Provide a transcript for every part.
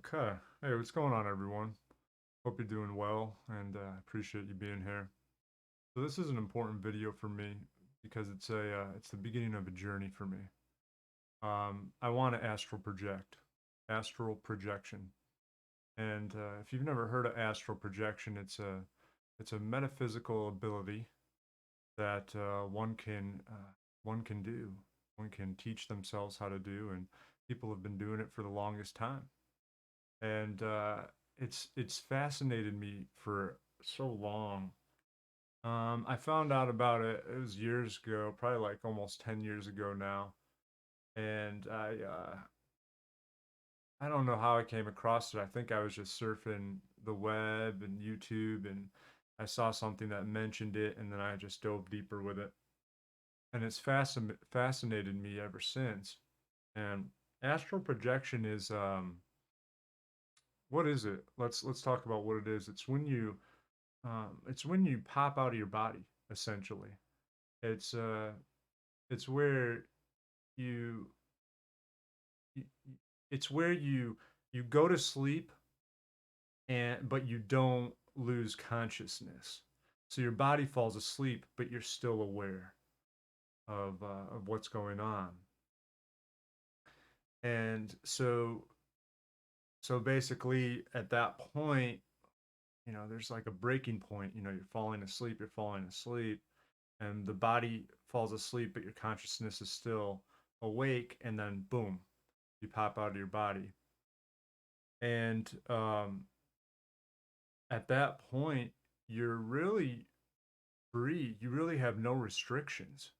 Okay. Hey, what's going on, everyone? Hope you're doing well and appreciate you being here. So this is an important video for me because it's the beginning of a journey for me. I want to astral projection, and if you've never heard of astral projection, it's a metaphysical ability that one can do, one can teach themselves how to do, and people have been doing it for the longest time. And it's fascinated me for so long. I found out about it. It was years ago, probably like almost 10 years ago now, and I don't know how I came across it. I think I was just surfing the web and YouTube, and I saw something that mentioned it, and then I just dove deeper with it, and it's fascinated me ever since. And astral projection is what is it? Let's talk about what it is. It's when you pop out of your body, essentially. It's uh, it's where you, you it's where you go to sleep and but you don't lose consciousness. So your body falls asleep, but you're still aware of what's going on. And so basically at that point, there's like a breaking point. You're falling asleep, and the body falls asleep, but your consciousness is still awake, and then boom, you pop out of your body. And at that point, you're really free. You really have no restrictions.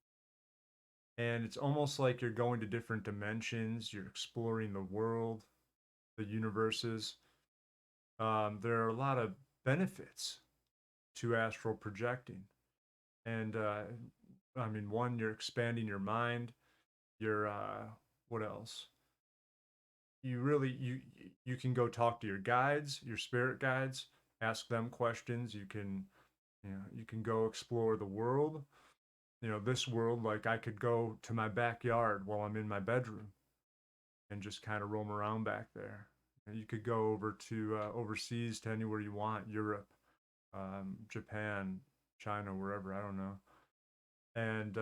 And it's almost like you're going to different dimensions, you're exploring the world, the universes. There are a lot of benefits to astral projecting. And I mean, one, you're expanding your mind. You're, what else? You can go talk to your guides, your spirit guides, ask them questions. You can go explore the world. This world, like I could go to my backyard while I'm in my bedroom and just kind of roam around back there. And you could go over to overseas to anywhere you want, Europe, Japan, China, wherever, I don't know, and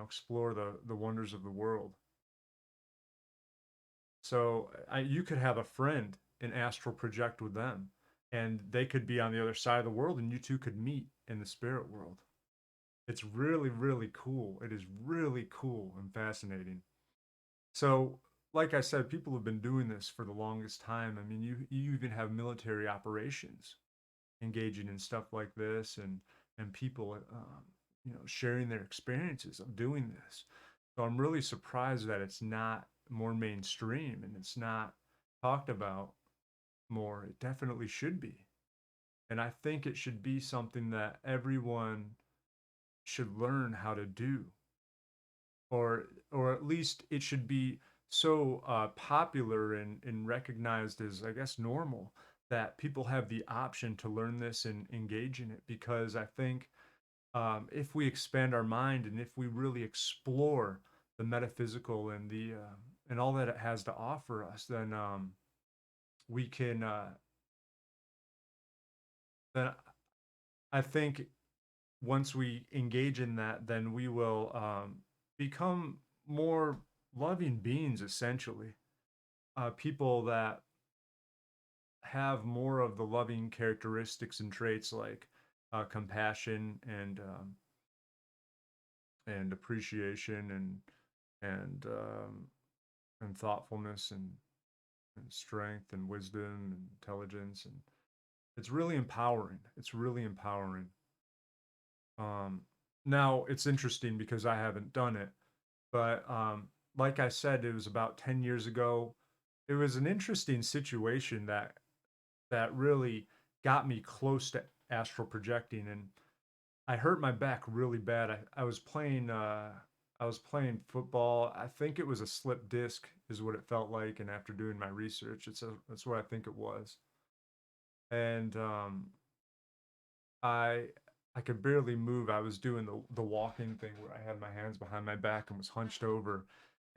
explore the wonders of the world. So you could have a friend and astral project with them, and they could be on the other side of the world, and you two could meet in the spirit world. It's really, really cool. It is really cool and fascinating. So, like I said, people have been doing this for the longest time. I mean, you even have military operations engaging in stuff like this, and people, sharing their experiences of doing this. So I'm really surprised that it's not more mainstream and it's not talked about more. It definitely should be. And I think it should be something that everyone should learn how to do, or at least it should be so popular and recognized as, I guess, normal, that people have the option to learn this and engage in it. Because I think if we expand our mind and if we really explore the metaphysical and all that it has to offer us, then we can then I think once we engage in that, then we will become more loving beings, essentially. People that have more of the loving characteristics and traits like compassion and appreciation and thoughtfulness and strength and wisdom and intelligence, and it's really empowering. It's really empowering. Um, Now it's interesting because I haven't done it, but like I said, it was about 10 years ago. It was an interesting situation that really got me close to astral projecting, and I hurt my back really bad. I was playing football. I think it was a slip disc is what it felt like, and after doing my research, that's what I think it was. And I I could barely move. I was doing the walking thing where I had my hands behind my back and was hunched over,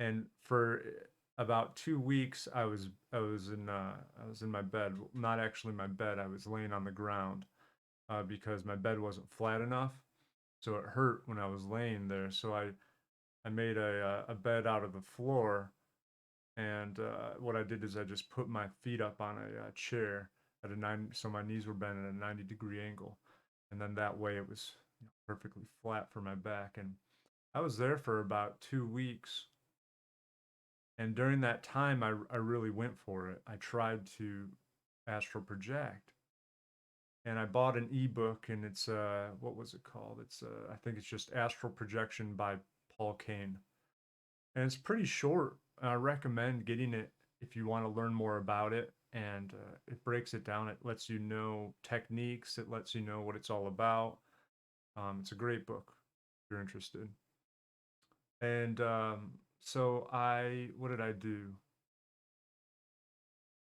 and for about 2 weeks, I was in my bed. Not actually my bed. I was laying on the ground because my bed wasn't flat enough, so it hurt when I was laying there. So I made a bed out of the floor, and what I did is I just put my feet up on a chair at a 90, so my knees were bent at a 90-degree angle, and then that way it was perfectly flat for my back. And I was there for about 2 weeks, and during that time, I really went for it. I tried to astral project, and I bought an ebook, and it's what was it called? It's I think it's just Astral Projection by Paul Kane, and it's pretty short. I recommend getting it if you want to learn more about it, and it breaks it down. It lets you know techniques. It lets you know what it's all about. It's a great book if you're interested. And so what did I do?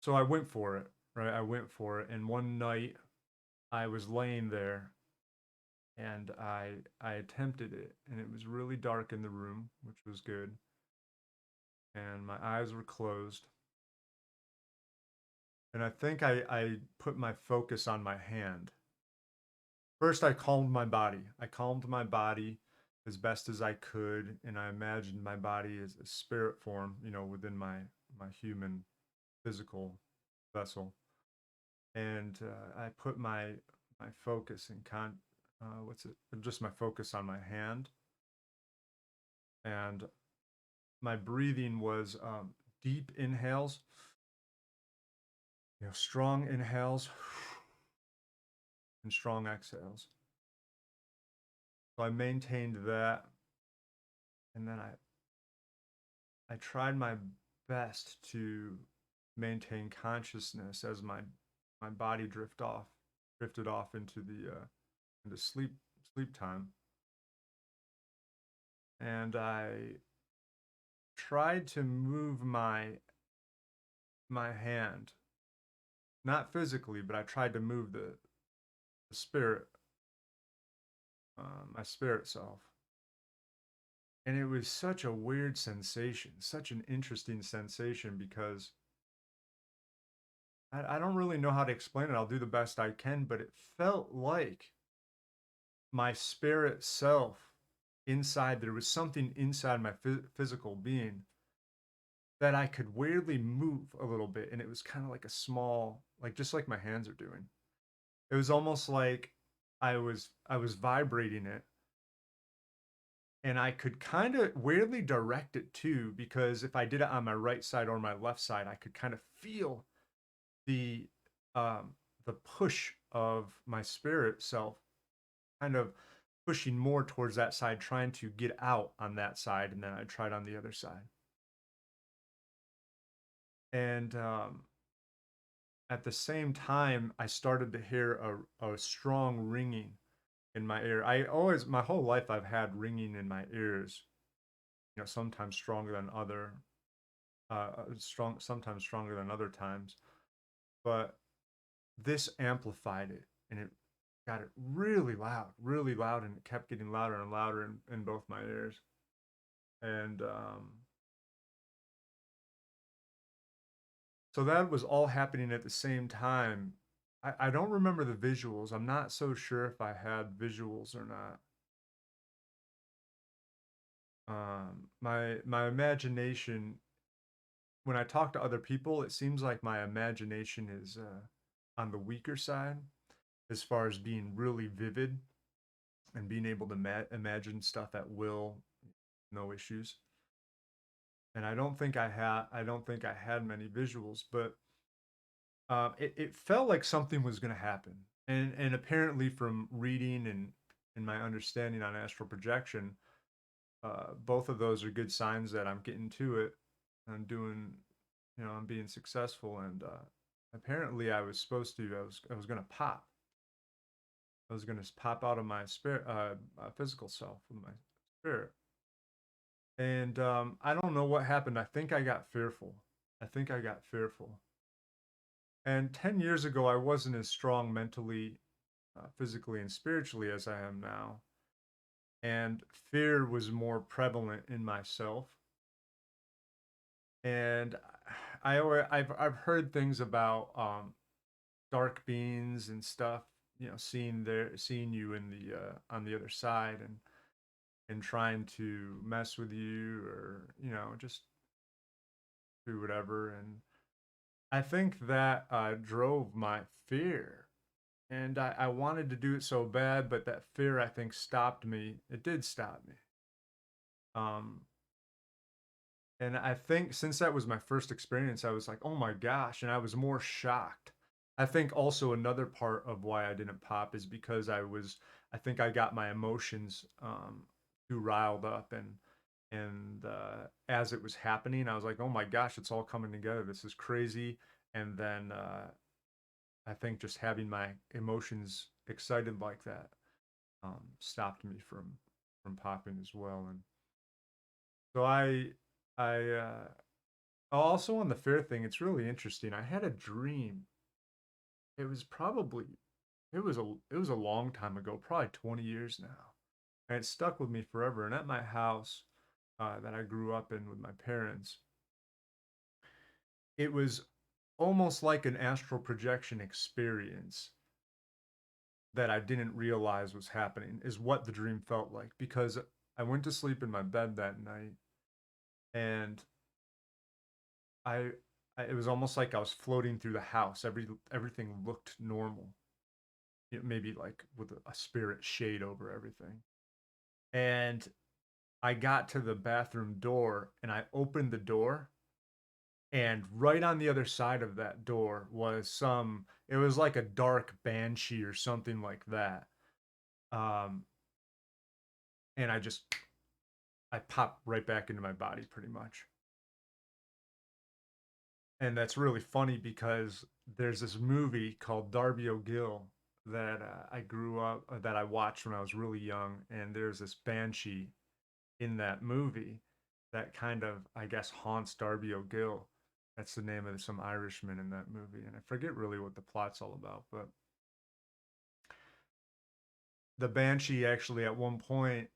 So I went for it, right? I went for it, and one night I was laying there, and I attempted it, and it was really dark in the room, which was good, and my eyes were closed, and I think I put my focus on my hand. First, I calmed my body. I calmed my body as best as I could, and I imagined my body as a spirit form, within my human physical vessel. And I put my focus and what's it? Just my focus on my hand, and my breathing was deep inhales, strong inhales, and strong exhales. So I maintained that, and then I tried my best to maintain consciousness as my body drifted off into sleep time, and I tried to move my hand, not physically, but I tried to move the spirit, my spirit self. And it was such a weird sensation, such an interesting sensation, because I don't really know how to explain it. I'll do the best I can, but it felt like my spirit self inside, there was something inside my physical being that I could weirdly move a little bit. And it was kind of like a small, like just like my hands are doing. It was almost like I was vibrating it, and I could kind of weirdly direct it too, because if I did it on my right side or my left side, I could kind of feel the um, the push of my spirit self, kind of pushing more towards that side, trying to get out on that side, and then I tried on the other side. And at the same time, I started to hear a strong ringing in my ear. My whole life, I've had ringing in my ears, sometimes stronger than sometimes stronger than other times. But this amplified it, and it got it really loud, and it kept getting louder and louder in both my ears. And so that was all happening at the same time. I don't remember the visuals. I'm not so sure if I had visuals or not. My imagination, when I talk to other people, it seems like my imagination is on the weaker side as far as being really vivid and being able to imagine stuff at will, no issues. And I don't think I had many visuals, but it felt like something was going to happen. And apparently, from reading and my understanding on astral projection, both of those are good signs that I'm getting to it. I'm doing, I'm being successful. And apparently, I was going to pop. I was going to pop out of my spirit, physical self with my spirit. And I don't know what happened. I think I got fearful. I think I got fearful. And 10 years ago, I wasn't as strong mentally, physically, and spiritually as I am now. And fear was more prevalent in myself. And I've heard things about dark beings and stuff, you know, seeing you in the on the other side and trying to mess with you, or you know, just do whatever. And I think that drove my fear. And I wanted to do it so bad, but that fear, I think, stopped me. It did stop me. Um, and I think since that was my first experience, I was like, oh my gosh. And I was more shocked. I think also another part of why I didn't pop is because I think I got my emotions too riled up. And as it was happening, I was like, oh my gosh, it's all coming together. This is crazy. And then I think just having my emotions excited like that stopped me from popping as well. And so I also on the fair thing, it's really interesting. I had a dream. It was probably it was a long time ago, probably 20 years now, and it stuck with me forever. And at my house that I grew up in with my parents, it was almost like an astral projection experience that I didn't realize was happening, is what the dream felt like, because I went to sleep in my bed that night, and I, it was almost like I was floating through the house. Everything looked normal. You know, maybe like with a spirit shade over everything. And I got to the bathroom door and I opened the door, and right on the other side of that door was it was like a dark banshee or something like that. Um, and I popped right back into my body pretty much. And that's really funny because there's this movie called Darby O'Gill that that I watched when I was really young, and there's this banshee in that movie that kind of, I guess, haunts Darby O'Gill. That's the name of some Irishman in that movie, and I forget really what the plot's all about, but the banshee actually at one point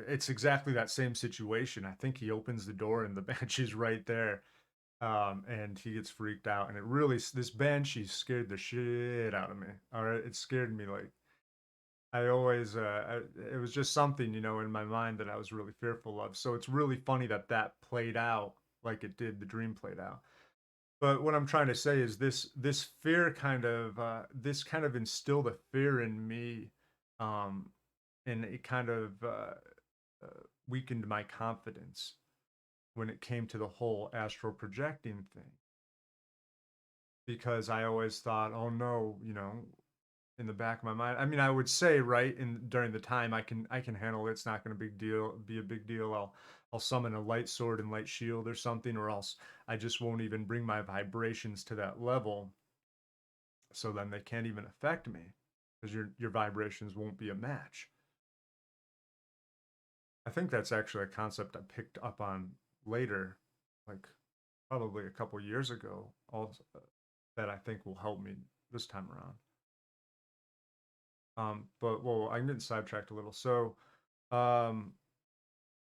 it's exactly that same situation. I think he opens the door and the banshee's right there, and he gets freaked out, and this banshee scared the shit out of me. All right, it scared me like it was just something, you know, in my mind that I was really fearful of. So it's really funny that that played out like it did. The dream played out. But what I'm trying to say is this fear this kind of instilled a fear in me, um, and it kind of weakened my confidence when it came to the whole astral projecting thing, because I always thought, oh no, you know, in the back of my mind. I mean, I would say right in during the time I can handle it. It's not going to be a big deal. I'll summon a light sword and light shield or something, or else I just won't even bring my vibrations to that level. So then they can't even affect me because your vibrations won't be a match. I think that's actually a concept I picked up on later, like probably a couple years ago, also, that I think will help me this time around. But well, I'm getting sidetracked a little. Um,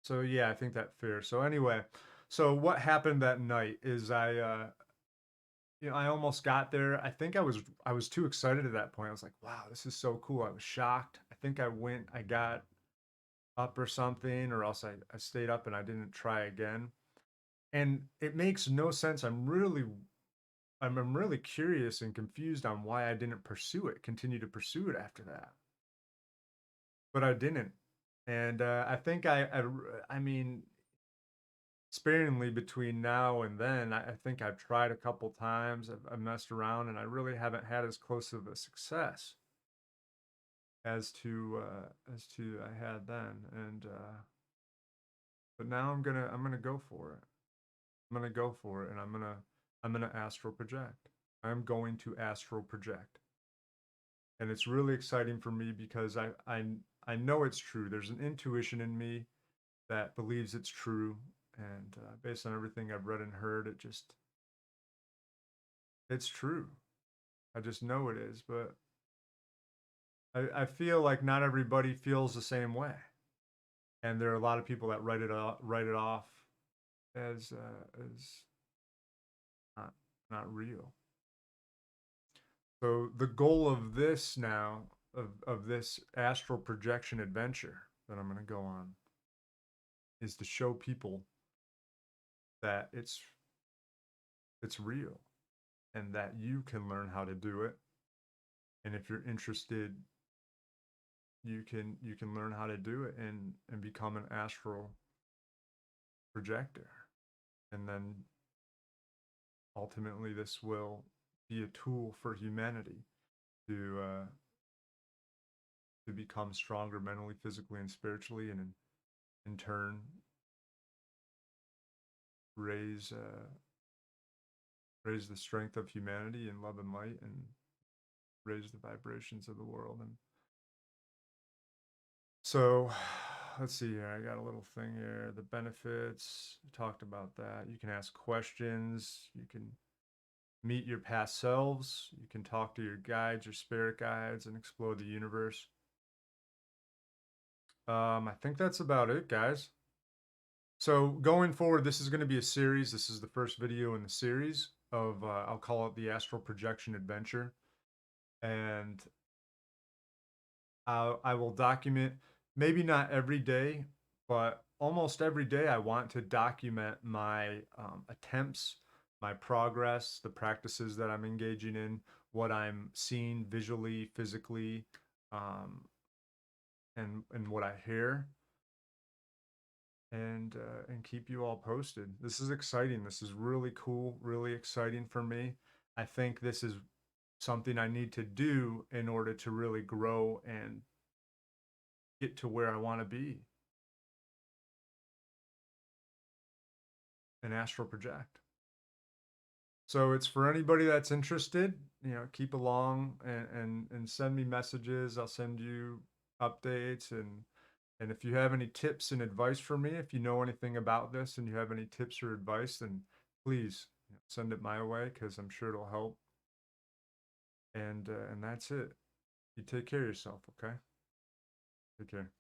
so yeah, I think that fair. So anyway, so what happened that night is you know, I almost got there. I was too excited at that point. I was like, wow, this is so cool. I was shocked. I think I got up or something, or else I stayed up and I didn't try again. And it makes no sense. I'm really curious and confused on why I didn't continue to pursue it after that. But I didn't. And I think I mean, sparingly between now and then, I think I've tried a couple times. I've messed around, and I really haven't had as close of a success as to I had then. And but now I'm gonna go for it. I'm gonna go for it, and I'm gonna astral project. I'm going to astral project, and it's really exciting for me because I know it's true. There's an intuition in me that believes it's true, and based on everything I've read and heard, it's true. I just know it is, but I feel like not everybody feels the same way, and there are a lot of people that write it off as not real. So the goal of this now, of this astral projection adventure that I'm going to go on, is to show people that it's real and that you can learn how to do it. And if you're interested, you can learn how to do it and become an astral projector. And then ultimately this will be a tool for humanity to become stronger mentally, physically, and spiritually, and in turn raise raise the strength of humanity in love and light, and raise the vibrations of the world. And so let's see here. I got a little thing here. The benefits, talked about that. You can ask questions. You can meet your past selves. You can talk to your guides, your spirit guides, and explore the universe. I think that's about it, guys. So going forward, this is going to be a series. This is the first video in the series of, I'll call it the Astral Projection Adventure. And I will document, maybe not every day, but almost every day I want to document my attempts, my progress, the practices that I'm engaging in, what I'm seeing visually, physically, and what I hear. And keep you all posted. This is exciting. This is really cool, really exciting for me. I think this is something I need to do in order to really grow and get to where I want to be. An astral project. So it's for anybody that's interested, keep along and send me messages. I'll send you updates, and if you have any tips and advice for me, if you know anything about this and you have any tips or advice, then please send it my way, because I'm sure it'll help. And that's it. You take care of yourself, okay? Take care.